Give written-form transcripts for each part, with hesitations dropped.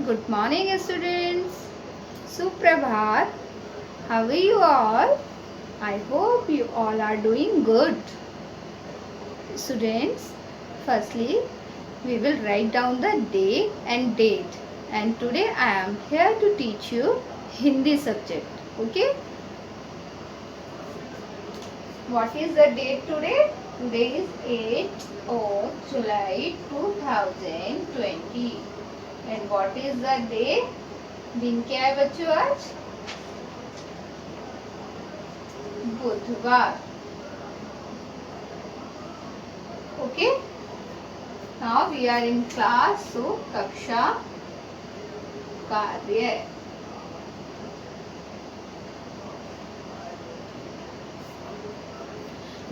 Good morning, students. Suprabhat. How are you all? I hope you all are doing good. Students, firstly, we will write down the day and date. And today I am here to teach you Hindi subject. Okay? What is the date today? Today is 8th of July 2020. And what is the day? दिन क्या है बच्चों आज? बुधवार. Okay? Now we are in class, so कक्षा कार्य.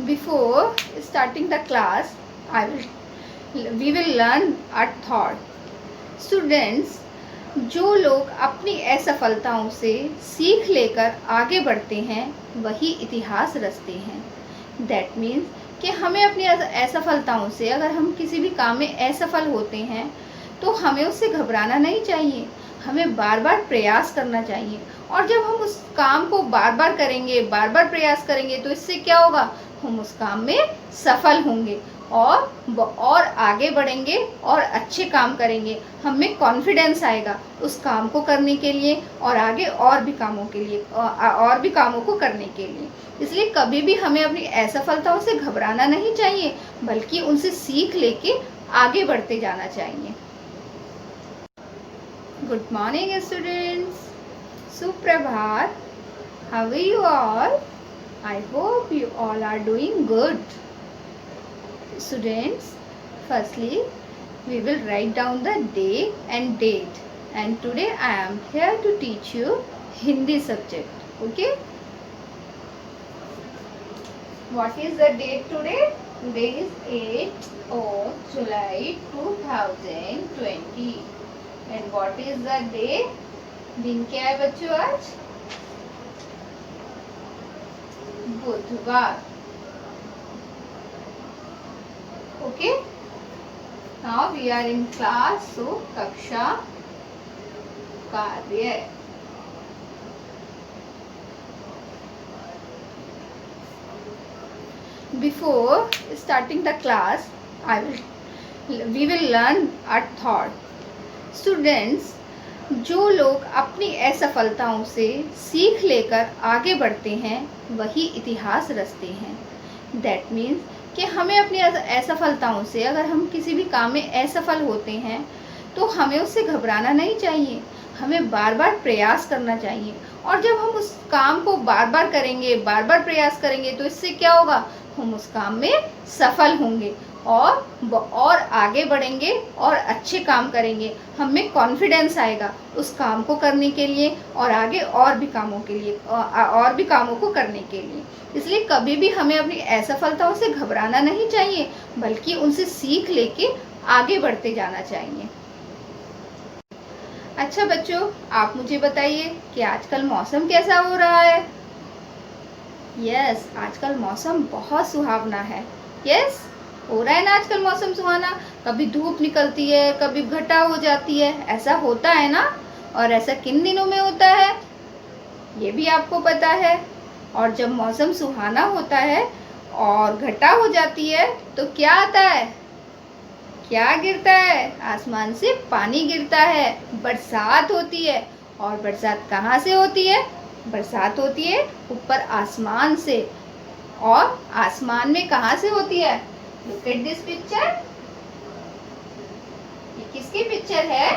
Before starting the class, we will learn a thought. Students, जो लोग अपनी असफलताओं से सीख लेकर आगे बढ़ते हैं वही इतिहास रचते हैं. दैट मीन्स कि हमें अपनी असफलताओं से, अगर हम किसी भी काम में असफल होते हैं तो हमें उससे घबराना नहीं चाहिए. हमें बार बार प्रयास करना चाहिए. और जब हम उस काम को बार बार करेंगे, बार बार प्रयास करेंगे तो इससे क्या होगा? हम उस काम में सफल होंगे और आगे बढ़ेंगे और अच्छे काम करेंगे. हमें कॉन्फिडेंस आएगा उस काम को करने के लिए और आगे और भी कामों को करने के लिए. इसलिए कभी भी हमें अपनी असफलताओं से घबराना नहीं चाहिए, बल्कि उनसे सीख लेके आगे बढ़ते जाना चाहिए. Good morning students. सुप्रभात. How are you all? I hope you all are doing good. Students, firstly, we will write down the day and date. And today I am here to teach you Hindi subject. Okay? What is the date today? Today is 8th of July 2020. And what is the day? दिन क्या है बच्चों आज? बुधवार. Okay? Now we are in class, so कक्षा कार्य. Before starting the class, we will learn a thought. Students, जो लोग अपनी असफलताओं से सीख लेकर आगे बढ़ते हैं वही इतिहास रचते हैं. दैट मीन्स कि हमें अपनी असफलताओं से, अगर हम किसी भी काम में असफल होते हैं तो हमें उससे घबराना नहीं चाहिए. हमें बार बार प्रयास करना चाहिए. और जब हम उस काम को बार बार करेंगे, बार बार प्रयास करेंगे तो इससे क्या होगा? हम उस काम में सफल होंगे और आगे बढ़ेंगे और अच्छे काम करेंगे. हमें कॉन्फिडेंस आएगा उस काम को करने के लिए और आगे और भी कामों को करने के लिए. इसलिए कभी भी हमें अपनी असफलताओं से घबराना नहीं चाहिए, बल्कि उनसे सीख लेके आगे बढ़ते जाना चाहिए. अच्छा बच्चों, आप मुझे बताइए कि आजकल मौसम कैसा हो रहा है? यस, आजकल मौसम बहुत सुहावना है. यस, हो रहा है ना आजकल मौसम सुहाना. कभी धूप निकलती है, कभी घटा हो जाती है. ऐसा होता है ना? और ऐसा किन दिनों में होता है ये भी आपको पता है. और जब मौसम सुहाना होता है और घटा हो जाती है तो क्या आता है? क्या गिरता है? आसमान से पानी गिरता है, बरसात होती है. और बरसात कहाँ से होती है? बरसात होती है ऊपर आसमान से. और आसमान में कहाँ से होती है? Look at this picture. ये किसकी पिक्चर है?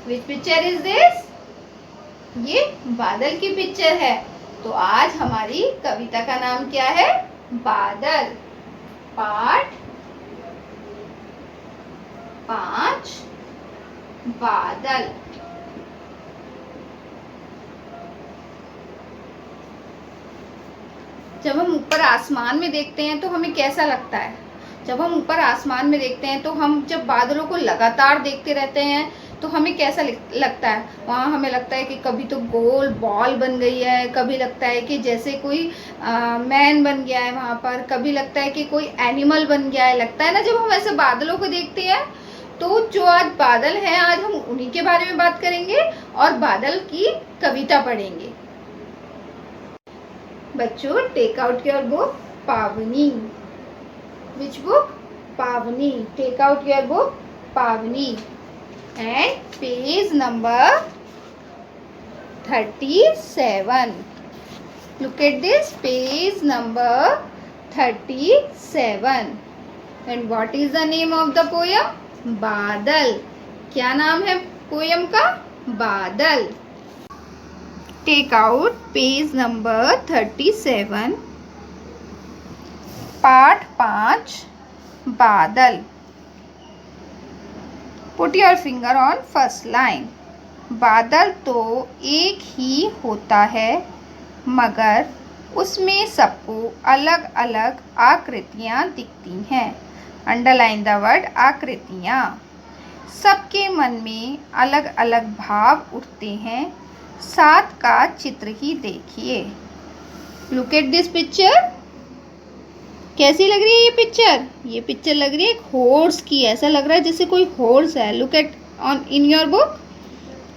Which picture is this? ये बादल की पिक्चर है. तो आज हमारी कविता का नाम क्या है? बादल. पाठ 5 बादल. जब हम ऊपर आसमान में देखते हैं तो हमें कैसा लगता है? जब हम ऊपर आसमान में देखते हैं तो हम जब बादलों को लगातार देखते रहते हैं तो हमें कैसा लगता है? वहाँ हमें लगता है कि कभी तो गोल बॉल बन गई है, कभी लगता है कि जैसे कोई मैन बन गया है वहाँ पर, कभी लगता है कि कोई एनिमल बन गया है. लगता है ना जब हम ऐसे बादलों को देखते हैं तो जो आज बादल हैं, आज हम उन्हीं के बारे में बात करेंगे और बादल की कविता पढ़ेंगे। बच्चों, टेक आउट योर बुक पावनी। Which book? पावनी। टेक आउट योर बुक पावनी and page number 37. Look at this, page number 37. And what is the name of the poem? बादल। क्या नाम है पोयम का? बादल। Take out page number 37, पाठ 5, बादल। Put your finger on first line. बादल तो एक ही होता है, मगर उसमें सबको अलग अलग आकृतियाँ दिखती हैं। अंडरलाइन द वर्ड आकृतियाँ। सबके मन में अलग अलग भाव उठते हैं। साथ का चित्र ही देखिए। Look at this picture. कैसी लग रही है ये पिक्चर? ये पिक्चर लग रही है एक हॉर्स की। ऐसा लग रहा है जैसे कोई हॉर्स है। Look at on in your book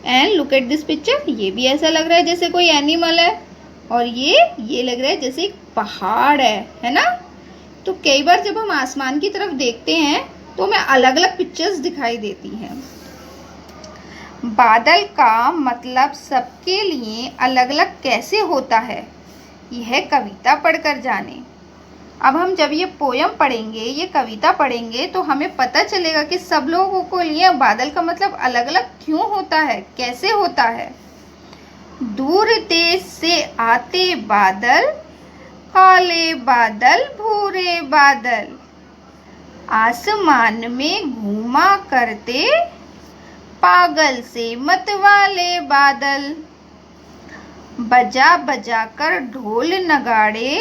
and look at this picture. ये भी ऐसा लग रहा है जैसे कोई एनिमल है। और ये लग रहा है जैसे एक पहाड़ है ना? तो कई बार जब हम आसमान की तरफ देखते हैं तो हमें अलग अलग पिक्चर्स दिखाई देती हैं। बादल का मतलब सबके लिए अलग अलग कैसे होता है, यह कविता पढ़कर जाने। अब हम जब ये पोयम पढ़ेंगे, ये कविता पढ़ेंगे, तो हमें पता चलेगा कि सब लोगों को लिए बादल का मतलब अलग अलग क्यों होता है, कैसे होता है। दूर देश से आते बादल, काले बादल, भूरे बादल, आसमान में घूमा करते, पागल से मतवाले बादल। बजा बजा कर ढोल नगाड़े,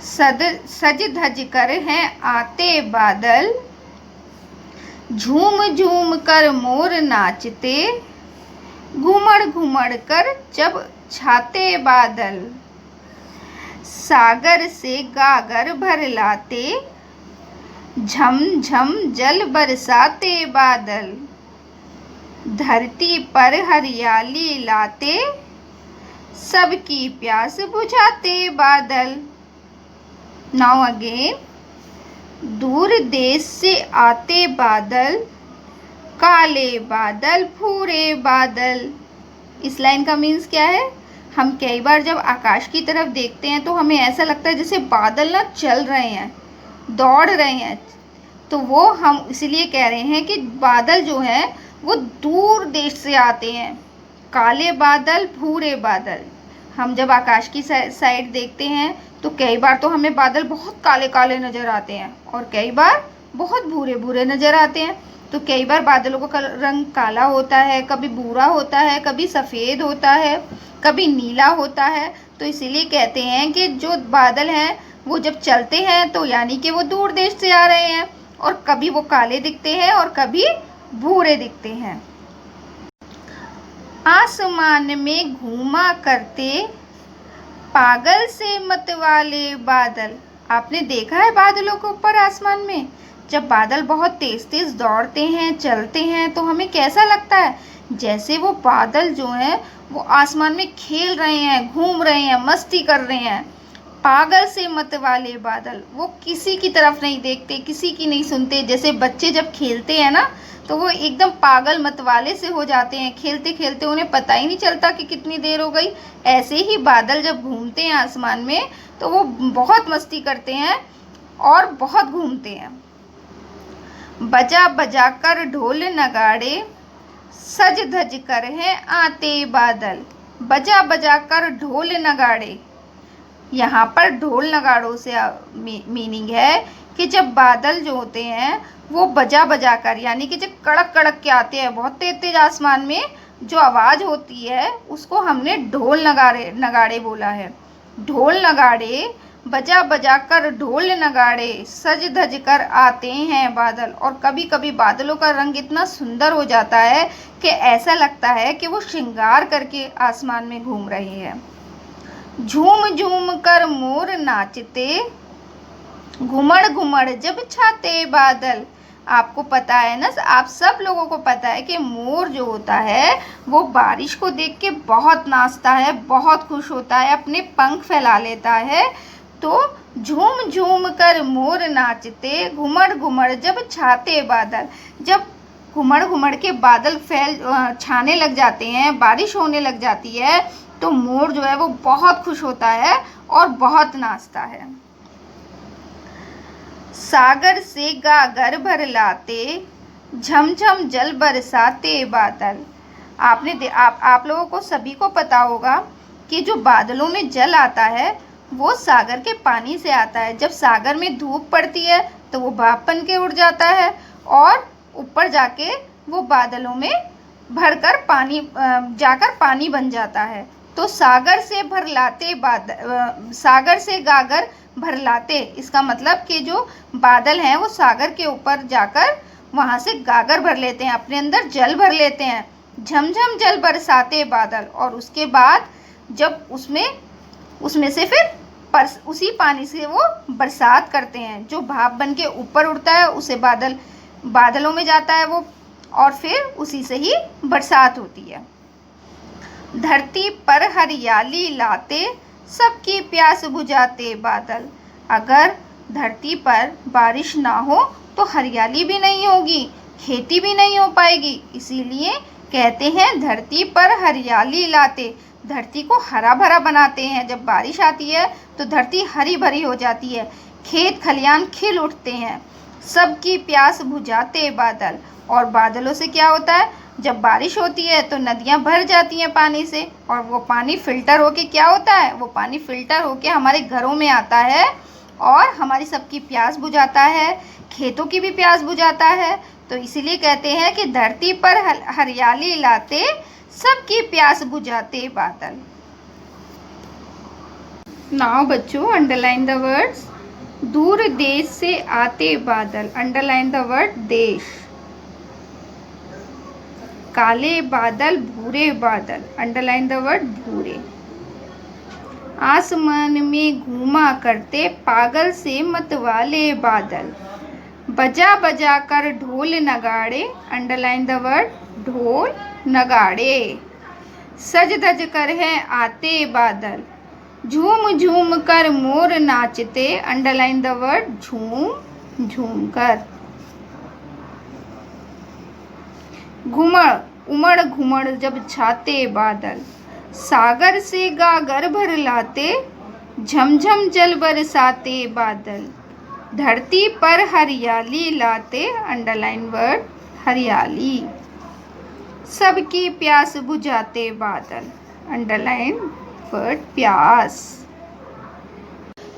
सज धज कर हैं आते बादल। झूम झूम कर मोर नाचते, घुमड़ घुमड़ कर जब छाते बादल। सागर से गागर भर लाते, झम झम जल बरसाते बादल। धरती पर हरियाली लाते, सबकी प्यास बुझाते बादल। नाउ अगेन, दूर देश से आते बादल, काले बादल, भूरे बादल। इस लाइन का मीन्स क्या है? हम कई बार जब आकाश की तरफ देखते हैं तो हमें ऐसा लगता है जैसे बादल ना चल रहे हैं, दौड़ रहे हैं। तो वो हम इसलिए कह रहे हैं कि बादल जो है वो दूर देश से आते हैं। काले बादल, भूरे बादल। हम जब आकाश की साइड देखते हैं तो कई बार तो हमें बादल बहुत काले काले नज़र आते हैं और कई बार बहुत भूरे भूरे नज़र आते हैं। तो कई बार बादलों का रंग काला होता है, कभी भूरा होता है, कभी सफ़ेद होता है, कभी नीला होता है। तो इसीलिए कहते हैं कि जो बादल हैं वो जब चलते हैं तो यानी कि वो दूर देश से आ रहे हैं, और कभी वो काले दिखते हैं और कभी भूरे दिखते हैं। आसमान में घूमा करते, पागल से मतवाले बादल। आपने देखा है बादलों के ऊपर आसमान में जब बादल बहुत तेज तेज दौड़ते हैं, चलते हैं, तो हमें कैसा लगता है? जैसे वो बादल जो हैं वो आसमान में खेल रहे हैं, घूम रहे हैं, मस्ती कर रहे हैं। पागल से मतवाले बादल, वो किसी की तरफ नहीं देखते, किसी की नहीं सुनते। जैसे बच्चे जब खेलते हैं ना तो वो एकदम पागल मतवाले से हो जाते हैं, खेलते खेलते उन्हें पता ही नहीं चलता कि कितनी देर हो गई। ऐसे ही बादल जब घूमते हैं आसमान में तो वो बहुत मस्ती करते हैं और बहुत घूमते हैं। बजा बजा कर ढोल नगाड़े, सज धज कर हैं आते बादल। बजा बजा कर ढोल नगाड़े, यहाँ पर ढोल नगाड़ों से मीनिंग है कि जब बादल जो होते हैं वो बजा बजा कर, यानी कि जब कड़क कड़क के आते हैं बहुत तेज तेज आसमान में, जो आवाज़ होती है उसको हमने ढोल नगाड़े बोला है। ढोल नगाड़े, बजा बजा कर ढोल नगाड़े, सज धज कर आते हैं बादल। और कभी कभी बादलों का रंग इतना सुंदर हो जाता है कि ऐसा लगता है कि वो श्रृंगार करके आसमान में घूम रहे हैं। झूम झूम कर मोर नाचते, घुमड़ घुमड़ जब छाते बादल। आपको पता है ना, आप सब लोगों को पता है कि मोर जो होता है वो बारिश को देख के बहुत नाचता है, बहुत खुश होता है, अपने पंख फैला लेता है। तो झूम झूम कर मोर नाचते, घुमड़ घुमड़ जब छाते बादल। जब घुमड़ घुमड़ के बादल छाने लग जाते हैं, बारिश होने लग जाती है, तो मोर जो है वो बहुत खुश होता है और बहुत नाचता है। सागर से गागर भर लाते, झमझम जल बरसाते बादल। आप लोगों को सभी को पता होगा कि जो बादलों में जल आता है वो सागर के पानी से आता है। जब सागर में धूप पड़ती है तो वो भाप बन के उड़ जाता है और ऊपर जाके वो बादलों में भरकर जाकर पानी बन जाता है। तो सागर से गागर भर लाते, इसका मतलब कि जो बादल हैं वो सागर के ऊपर जाकर वहाँ से गागर भर लेते हैं, अपने अंदर जल भर लेते हैं। झमझम जल बरसाते बादल, और उसके बाद जब उसमें से फिर उसी पानी से वो बरसात करते हैं। जो भाप बन के ऊपर उड़ता है उसे बादलों में जाता है वो, और फिर उसी से ही बरसात होती है। धरती पर हरियाली लाते, सबकी प्यास बुझाते बादल। अगर धरती पर बारिश ना हो तो हरियाली भी नहीं होगी, खेती भी नहीं हो पाएगी। इसीलिए कहते हैं धरती पर हरियाली लाते, धरती को हरा भरा बनाते हैं। जब बारिश आती है तो धरती हरी भरी हो जाती है, खेत खलियान खिल उठते हैं। सबकी प्यास बुझाते बादल, और बादलों से क्या होता है, जब बारिश होती है तो नदियाँ भर जाती हैं पानी से, और वो पानी फिल्टर होके क्या होता है, वो पानी फिल्टर होके हमारे घरों में आता है और हमारी सबकी प्यास बुझाता है, खेतों की भी प्यास बुझाता है। तो इसीलिए कहते हैं कि धरती पर हरियाली लाते, सबकी प्यास बुझाते बादल। नाउ बच्चों, अंडरलाइन द वर्ड्स। दूर देश से आते बादल, अंडरलाइन द वर्ड देश। काले बादल भूरे बादल, अंडरलाइन द वर्ड भूरे। आसमान में घूमा करते पागल से मतवाले बादल। बजा बजा कर ढोल नगाड़े, अंडरलाइन द वर्ड ढोल नगाड़े। सज धज कर है आते बादल, झूम झूम कर मोर नाचते, अंडरलाइन द वर्ड झूम झूम कर। उमड़ घुमड़ जब छाते बादल, सागर से गागर भर लाते, झमझम जल बरसाते बादल। धरती पर हरियाली लाते, अंडरलाइन वर्ड हरियाली। सबकी प्यास बुझाते बादल, अंडरलाइन वर्ड प्यास।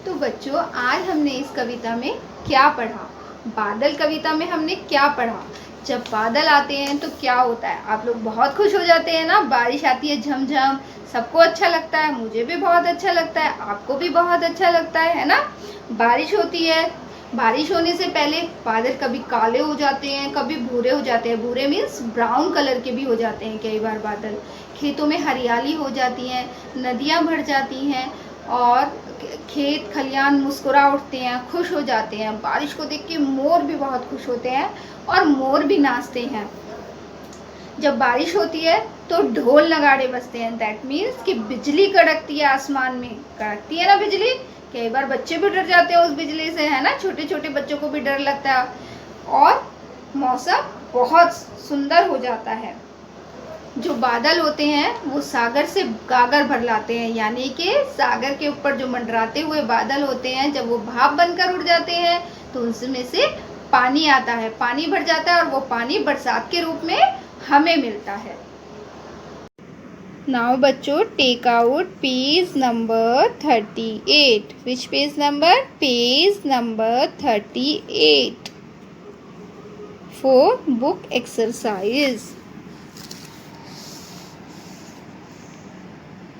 तो बच्चों, आज हमने इस कविता में क्या पढ़ा, बादल कविता में हमने क्या पढ़ा। जब बादल आते हैं तो क्या होता है, आप लोग बहुत खुश हो जाते हैं ना। बारिश आती है झमझम, सबको अच्छा लगता है, मुझे भी बहुत अच्छा लगता है, आपको भी बहुत अच्छा लगता है ना। बारिश होती है, बारिश होने से पहले बादल कभी काले हो जाते हैं, कभी भूरे हो जाते हैं। भूरे मीन्स ब्राउन कलर के भी हो जाते हैं कई बार बादल। खेतों में हरियाली हो जाती है, नदियाँ भर जाती हैं और खेत खलियान मुस्कुरा उठते हैं, खुश हो जाते हैं। बारिश को देख के मोर भी बहुत खुश होते हैं और मोर भी नाचते हैं। जब बारिश होती है तो ढोल नगाड़े बजते हैं। दैट मीन्स कि बिजली कड़कती है, आसमान में कड़कती है ना बिजली। कई बार बच्चे भी डर जाते हैं उस बिजली से, है ना, छोटे छोटे बच्चों को भी डर लगता है। और मौसम बहुत सुंदर हो जाता है। जो बादल होते हैं वो सागर से गागर भर लाते हैं, यानी कि सागर के ऊपर जो मंडराते हुए बादल होते हैं, जब वो भाप बनकर उड़ जाते हैं तो उनमें से पानी आता है, पानी भर जाता है और वो पानी बरसात के रूप में हमें मिलता है। नाउ बच्चों, take out page number 38। Which page number? Page number 38 for book exercise.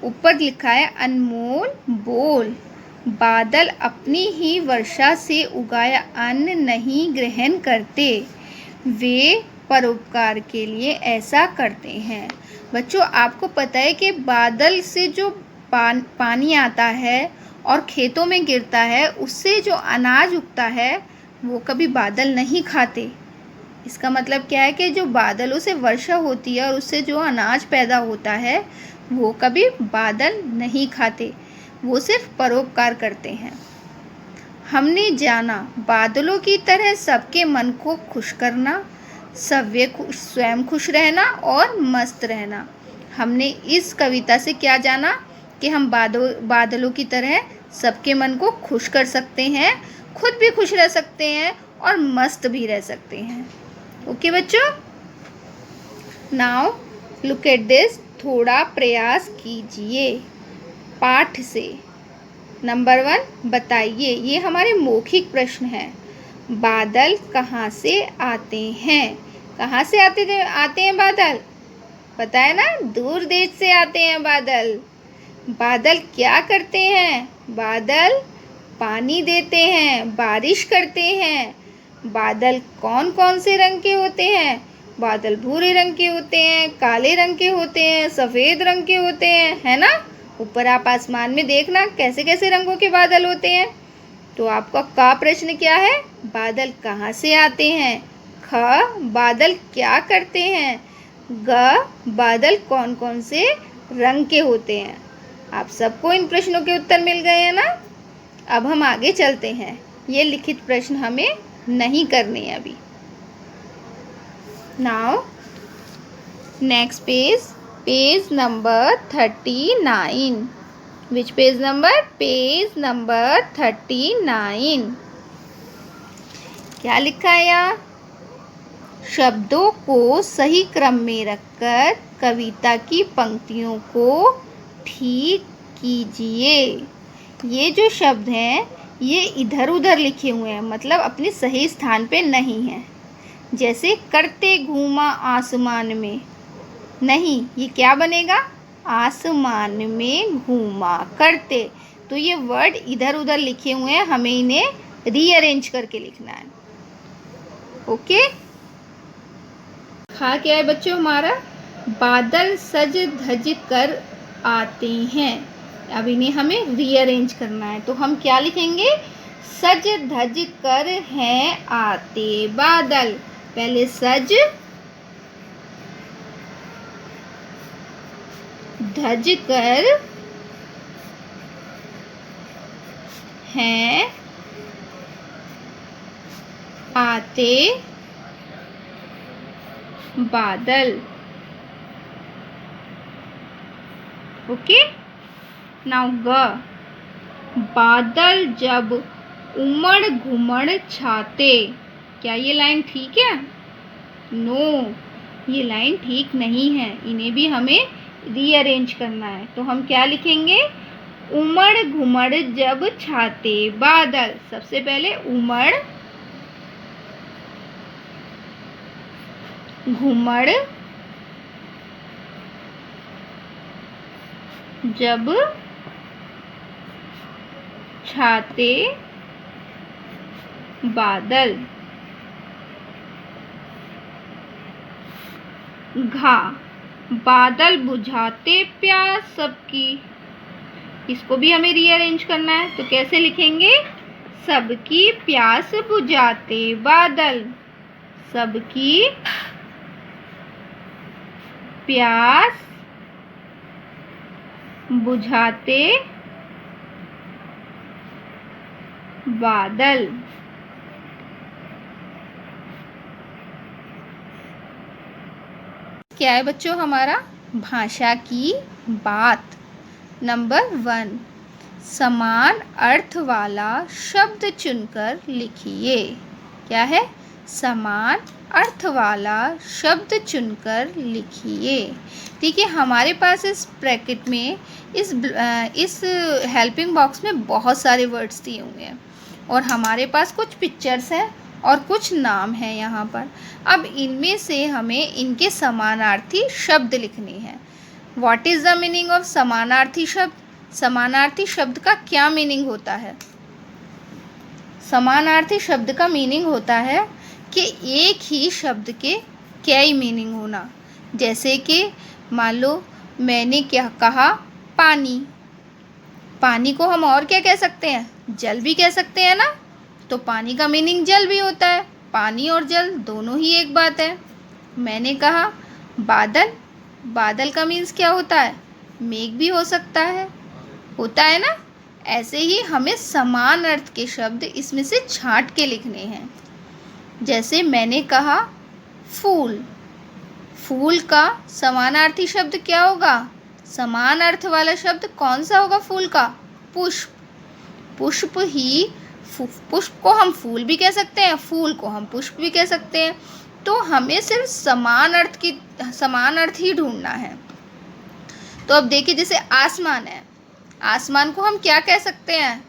ऊपर लिखा है अनमोल बोल, बादल अपनी ही वर्षा से उगाया अन्न नहीं ग्रहण करते, वे परोपकार के लिए ऐसा करते हैं। बच्चों, आपको पता है कि बादल से जो पानी आता है और खेतों में गिरता है, उससे जो अनाज उगता है वो कभी बादल नहीं खाते, इसका मतलब क्या है कि जो बादलों से वर्षा होती है और उससे जो अनाज पैदा होता है वो कभी बादल नहीं खाते, वो सिर्फ परोपकार करते हैं। हमने जाना बादलों की तरह सबके मन को खुश करना, स्वयं खुश रहना और मस्त रहना। हमने इस कविता से क्या जाना कि हम बादलों की तरह सबके मन को खुश कर सकते हैं, खुद भी खुश रह सकते हैं और मस्त भी रह सकते हैं। ओके बच्चों, नाउ लुक एट दिस, थोड़ा प्रयास कीजिए पाठ से। नंबर 1 बताइए, ये हमारे मौखिक प्रश्न हैं। बादल कहाँ से आते हैं? कहाँ से आते हैं बादल? पता है ना, दूर देश से आते हैं बादल। बादल क्या करते हैं? बादल पानी देते हैं, बारिश करते हैं। बादल कौन कौन से रंग के होते हैं? बादल भूरे रंग के होते हैं, काले रंग के होते हैं, सफ़ेद रंग के होते हैं, है ना। ऊपर आप आसमान में देखना कैसे कैसे रंगों के बादल होते हैं। तो आपका का प्रश्न क्या है? बादल कहाँ से आते हैं। ख, बादल क्या करते हैं। ग, बादल कौन कौन से रंग के होते हैं। आप सबको इन प्रश्नों के उत्तर मिल गए हैं ना। अब हम आगे चलते हैं, ये लिखित प्रश्न हमें नहीं करने हैं अभी। Now next page number 39। विच पेज नंबर? Page number 39। क्या लिखा है यहाँ? शब्दों को सही क्रम में रखकर कविता की पंक्तियों को ठीक कीजिए। ये जो शब्द हैं ये इधर उधर लिखे हुए हैं, मतलब अपने सही स्थान पे नहीं हैं। जैसे करते घूमा आसमान में, नहीं, ये क्या बनेगा? आसमान में घूमा करते। तो ये वर्ड इधर उधर लिखे हुए हैं, हमें इन्हें रीअरेंज करके लिखना है। ओके। हाँ, क्या है बच्चों हमारा? बादल सज धज कर आते हैं। अब इन्हें हमें रीअरेंज करना है, तो हम क्या लिखेंगे? सज धज कर हैं आते बादल। पहले सज धज कर हैं आते बादल। ओके। नाउ ग, बादल जब उमड़ घुमड़ छाते। क्या ये लाइन ठीक है? नो, ये लाइन ठीक नहीं है, इन्हें भी हमें रीअरेंज करना है। तो हम क्या लिखेंगे? उमड़ घुमड़ जब छाते बादल। सबसे पहले उमड़ घुमड़ जब छाते बादल। घा, बादल बुझाते प्यास सबकी। इसको भी हमें रीअरेंज करना है, तो कैसे लिखेंगे? सबकी प्यास बुझाते बादल। सबकी प्यास बुझाते बादल। क्या है बच्चों हमारा? भाषा की बात। नंबर 1, समान अर्थ वाला शब्द चुनकर लिखिए। क्या है? समान अर्थ वाला शब्द चुनकर लिखिए। ठीक है, हमारे पास इस ब्रैकेट में इस हेल्पिंग बॉक्स में बहुत सारे वर्ड्स दिए हुए हैं और हमारे पास कुछ पिक्चर्स हैं और कुछ नाम हैं यहाँ पर। अब इनमें से हमें इनके समानार्थी शब्द लिखने हैं। What is the meaning of समानार्थी शब्द? समानार्थी शब्द का क्या मीनिंग होता है? समानार्थी शब्द का मीनिंग होता है कि एक ही शब्द के कई मीनिंग होना। जैसे कि मान लो मैंने क्या कहा? पानी। पानी को हम और क्या कह सकते हैं? जल भी कह सकते हैं ना। तो पानी का मीनिंग जल भी होता है। पानी और जल दोनों ही एक बात है। मैंने कहा बादल, बादल का मीन्स क्या होता है? मेघ भी हो सकता है, होता है ना। ऐसे ही हमें समान अर्थ के शब्द इसमें से छांट के लिखने हैं। जैसे मैंने कहा फूल, फूल का समानार्थी शब्द क्या होगा? समान अर्थ वाला शब्द कौन सा होगा फूल का? पुष्प। पुष्प ही, पुष्प को हम फूल भी कह सकते हैं, फूल को हम पुष्प भी कह सकते हैं। तो हमें सिर्फ समान अर्थ ही ढूंढना है। तो अब देखिए, जैसे आसमान है, आसमान को हम क्या कह सकते हैं?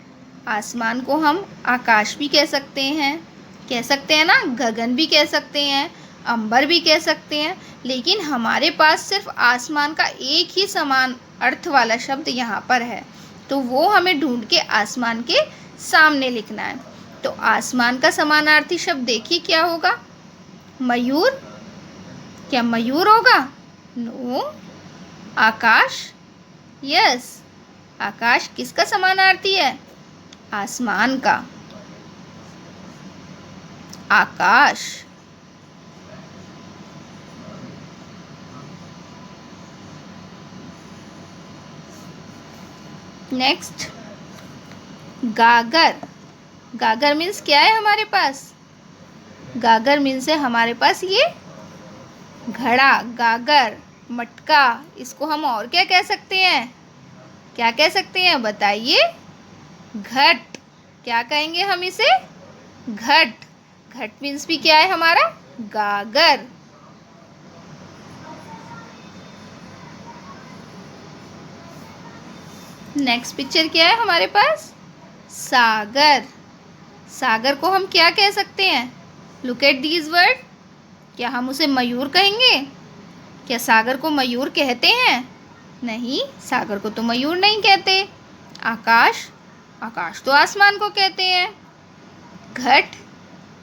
आसमान को हम आकाश भी कह सकते हैं ना, गगन भी कह सकते हैं, अंबर भी कह सकते हैं। लेकिन हमारे पास सिर्फ आसमान का एक ही समान अर्थ वाला शब्द यहाँ पर है, तो वो हमें ढूंढ के आसमान के सामने लिखना है। तो आसमान का समानार्थी शब्द देखिए क्या होगा? मयूर। क्या मयूर होगा? नो। आकाश। यस, आकाश किसका समानार्थी है? आसमान का। आकाश। नेक्स्ट, गागर। गागर मीन्स क्या है हमारे पास? गागर मीन्स है हमारे पास ये घड़ा, गागर, मटका। इसको हम और क्या कह सकते हैं? क्या कह सकते हैं बताइए? घट। क्या कहेंगे हम इसे? घट। घट मीन्स भी क्या है हमारा? गागर। नेक्स्ट पिक्चर क्या है हमारे पास? सागर। सागर को हम क्या कह सकते हैं? Look at these word. क्या हम उसे मयूर कहेंगे? क्या सागर को मयूर कहते हैं? नहीं, सागर को तो मयूर नहीं कहते। आकाश, आकाश तो आसमान को कहते हैं। घट,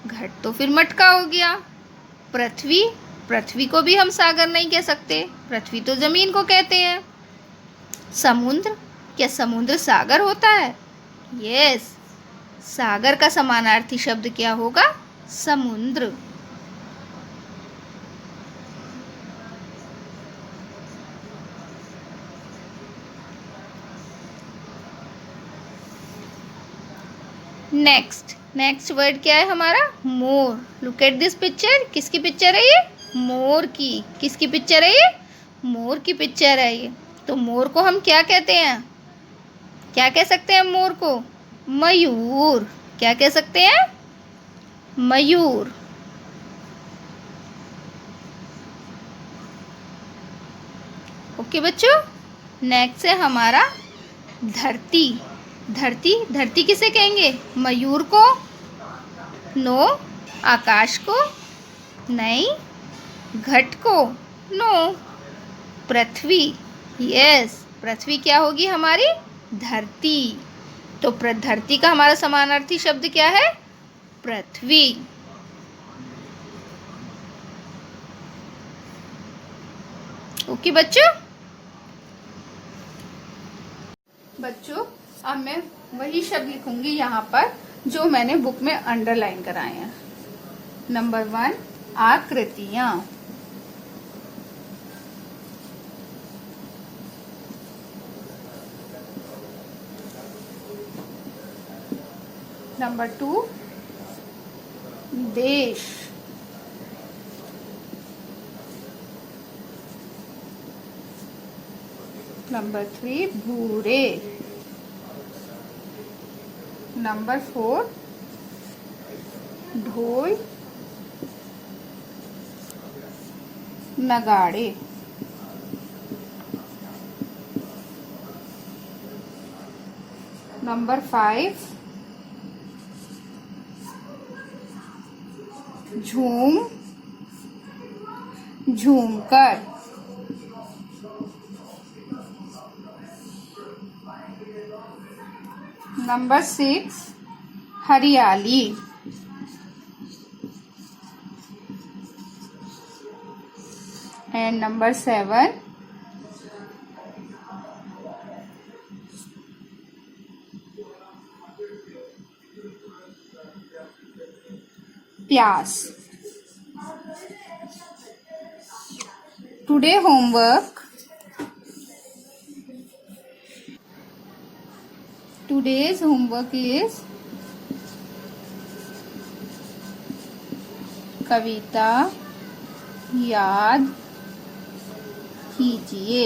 घट तो फिर मटका हो गया। पृथ्वी, पृथ्वी को भी हम सागर नहीं कह सकते, पृथ्वी तो जमीन को कहते हैं। समुद्र, क्या समुद्र सागर होता है? यस, सागर का समानार्थी शब्द क्या होगा? समुद्र। नेक्स्ट वर्ड क्या है हमारा? मोर। Look at this picture. किसकी पिक्चर है ये? मोर की। किसकी पिक्चर है ये? मोर की पिक्चर है ये। तो मोर को हम क्या कहते हैं? क्या कह सकते हैं मोर को? मयूर। क्या कह सकते हैं? मयूर। ओके बच्चों, नेक्स्ट है हमारा धरती। धरती, धरती किसे कहेंगे? मयूर को? नो। आकाश को? नहीं। घट को? नो। पृथ्वी। यस, पृथ्वी क्या होगी हमारी? धरती। तो धरती का हमारा समानार्थी शब्द क्या है? पृथ्वी। ओके बच्चों। अब मैं वही शब्द लिखूंगी यहाँ पर जो मैंने बुक में अंडरलाइन कराए हैं। नंबर 1, आकृतियां। नंबर 2, देश। नंबर 3, भूरे। नंबर 4, ढोल, नगाड़े। नंबर 5, झूम, झूमकर। नंबर 6, हरियाली। एंड नंबर 7, प्यास। Today homework, today's homework is कविता याद कीजिए।